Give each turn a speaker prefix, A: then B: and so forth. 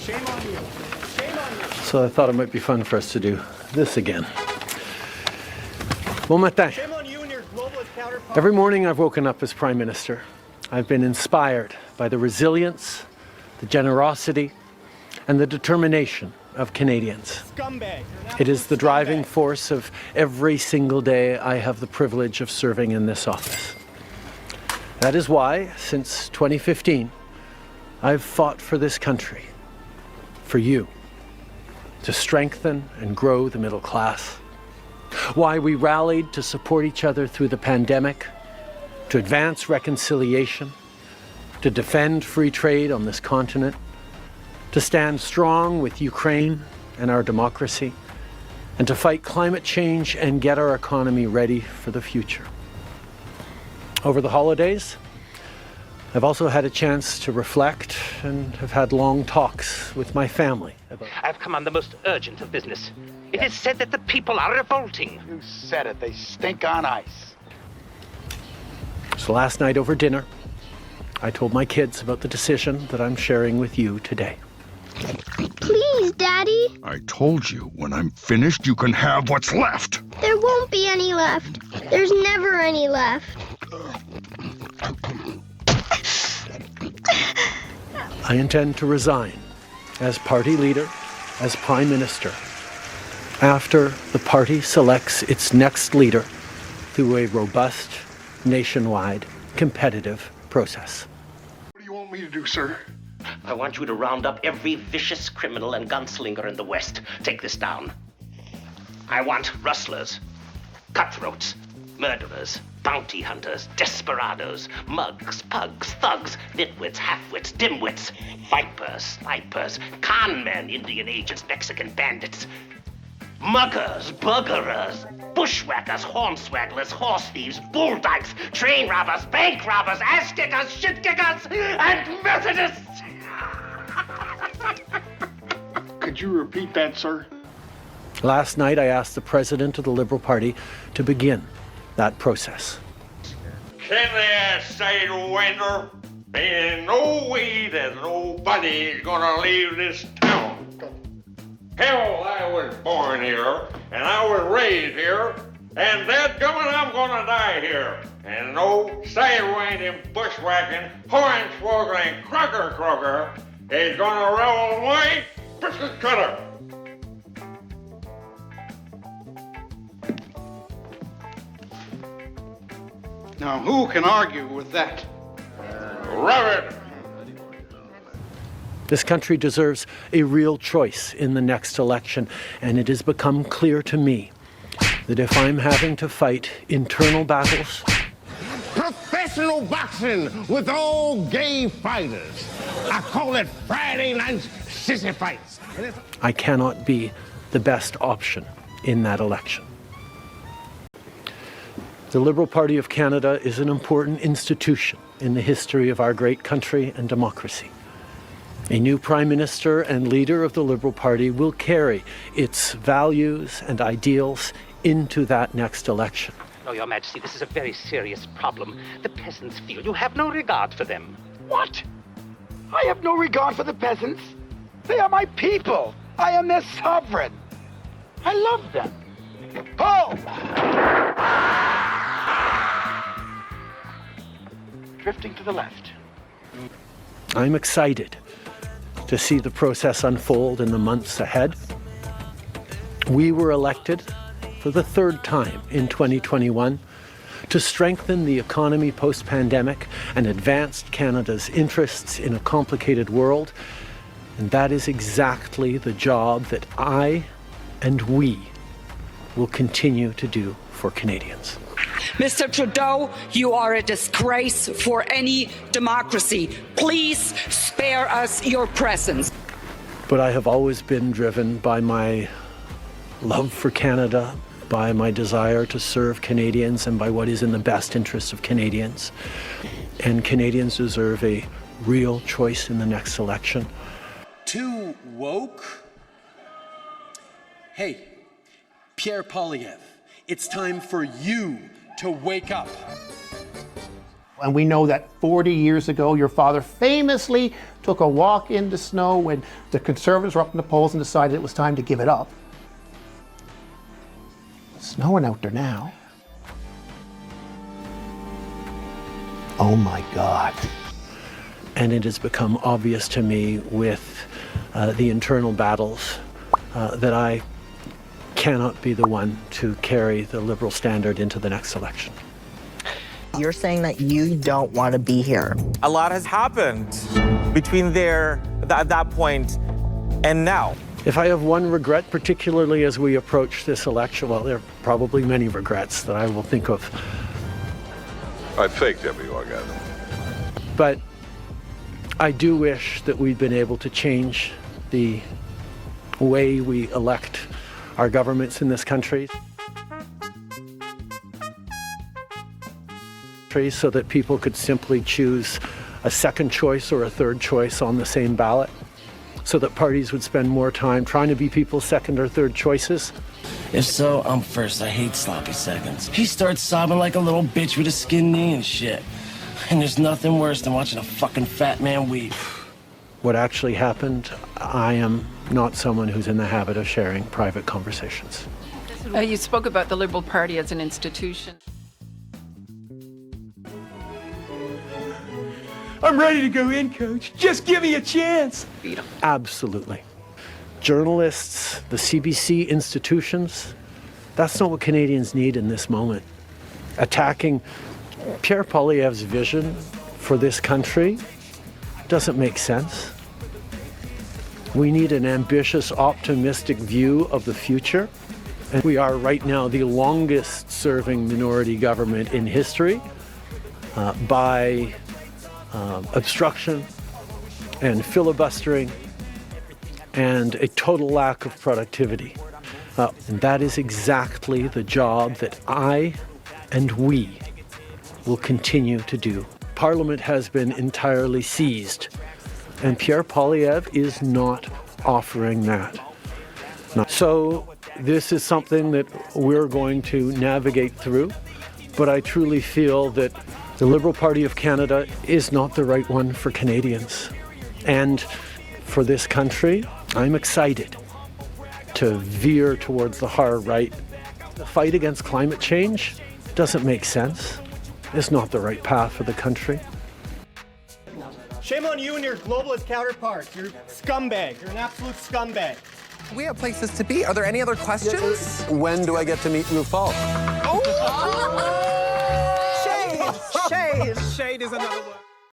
A: Shame on you. Shame on you.
B: So I thought it might be fun for us to do this again. Bon matin.
A: Shame on you and your globalist counterpart.
B: Every morning I've woken up as Prime Minister. I've been inspired by the resilience, the generosity, and the determination of Canadians.
A: Scumbag.
B: It is the driving force of every single day I have the privilege of serving in this office. That is why, since 2015, I've fought for this country, for you, to strengthen and grow the middle class. Why we rallied to support each other through the pandemic, to advance reconciliation, to defend free trade on this continent, to stand strong with Ukraine and our democracy, and to fight climate change and get our economy ready for the future. Over the holidays, I've also had a chance to reflect and have had long talks with my family about...
C: I've come on the most urgent of business. It is said that the people are revolting.
D: You said it. They stink on ice.
B: So last night over dinner, I told my kids about the decision that I'm sharing with you today.
E: Please, Daddy.
F: I told you, when I'm finished, you can have what's left.
E: There won't be any left. There's never any left.
B: I intend to resign as party leader, as Prime Minister, after the party selects its next leader through a robust, nationwide, competitive process.
F: What do you want me to do, sir?
C: I want you to round up every vicious criminal and gunslinger in the West. Take this down. I want rustlers, cutthroats, murderers, bounty hunters, desperados, mugs, pugs, thugs, nitwits, halfwits, dimwits, vipers, snipers, con men, Indian agents, Mexican bandits, muggers, buggerers, bushwhackers, hornswagglers, horse thieves, bull dykes, train robbers, bank robbers, ass kickers, shit kickers, and Methodists!
D: Could you repeat that, sir?
B: Last night, I asked the President of the Liberal Party to begin that process.
G: Can they say to winter, there ain't no way that nobody's gonna leave this town? Hell, I was born here, and I was raised here, and dadgummit, I'm gonna die here. And no sidewinding, bushwhacking, hornswoggling, crocker is gonna revel my biscuit cutter.
D: Now, who can argue with that?
G: Rub it!
B: This country deserves a real choice in the next election, and it has become clear to me that if I'm having to fight internal battles,
H: professional boxing with all gay fighters. I call it Friday night sissy fights.
B: I cannot be the best option in that election. The Liberal Party of Canada is an important institution in the history of our great country and democracy. A new Prime Minister and leader of the Liberal Party will carry its values and ideals into that next election.
C: No, Your Majesty, this is a very serious problem. The peasants feel you have no regard for them.
D: What? I have no regard for the peasants. They are my people. I am their sovereign. I love them. Oh! Drifting to the left.
B: I'm excited to see the process unfold in the months ahead. We were elected for the third time in 2021 to strengthen the economy post-pandemic and advance Canada's interests in a complicated world. And that is exactly the job that I and we will continue to do for Canadians.
I: Mr. Trudeau, you are a disgrace for any democracy. Please spare us your presence.
B: But I have always been driven by my love for Canada, by my desire to serve Canadians, and by what is in the best interests of Canadians. And Canadians deserve a real choice in the next election.
J: Too woke? Hey, Pierre Poilievre, it's time for you to wake up.
K: And we know that 40 years ago, your father famously took a walk in the snow when the Conservatives were up in the polls and decided it was time to give it up. It's snowing out there now. Oh my God.
B: And it has become obvious to me with the internal battles that I cannot be the one to carry the Liberal standard into the next election.
L: You're saying that you don't want to be here.
M: A lot has happened between at that point and now.
B: If I have one regret, particularly as we approach this election, well, there are probably many regrets that I will think of.
F: I faked every orgasm.
B: But I do wish that we'd been able to change the way we elect our governments in this country, so that people could simply choose a second choice or a third choice on the same ballot, so that parties would spend more time trying to be people's second or third choices.
N: If so, I'm first. I hate sloppy seconds. He starts sobbing like a little bitch with a skinned knee and shit. And there's nothing worse than watching a fucking fat man weep.
B: What actually happened, I am not someone who's in the habit of sharing private conversations.
O: You spoke about the Liberal Party as an institution.
P: I'm ready to go in, Coach. Just give me a chance.
B: Absolutely. Journalists, the CBC institutions, that's not what Canadians need in this moment. Attacking Pierre Poilievre's vision for this country doesn't make sense. We need an ambitious, optimistic view of the future. And we are right now the longest serving minority government in history by obstruction and filibustering and a total lack of productivity. And that is exactly the job that I and we will continue to do. Parliament has been entirely seized, and Pierre Poilievre is not offering that. So this is something that we're going to navigate through, but I truly feel that the Liberal Party of Canada is not the right one for Canadians. And for this country, I'm excited to veer towards the far right. The fight against climate change doesn't make sense. It's not the right path for the country.
A: Shame on you and your globalist counterparts. You're scumbag. You're an absolute scumbag.
Q: We have places to be. Are there any other questions?
R: When do I get to meet RuPaul?
Q: Oh! Shade! Shade!
P: Shade is another word.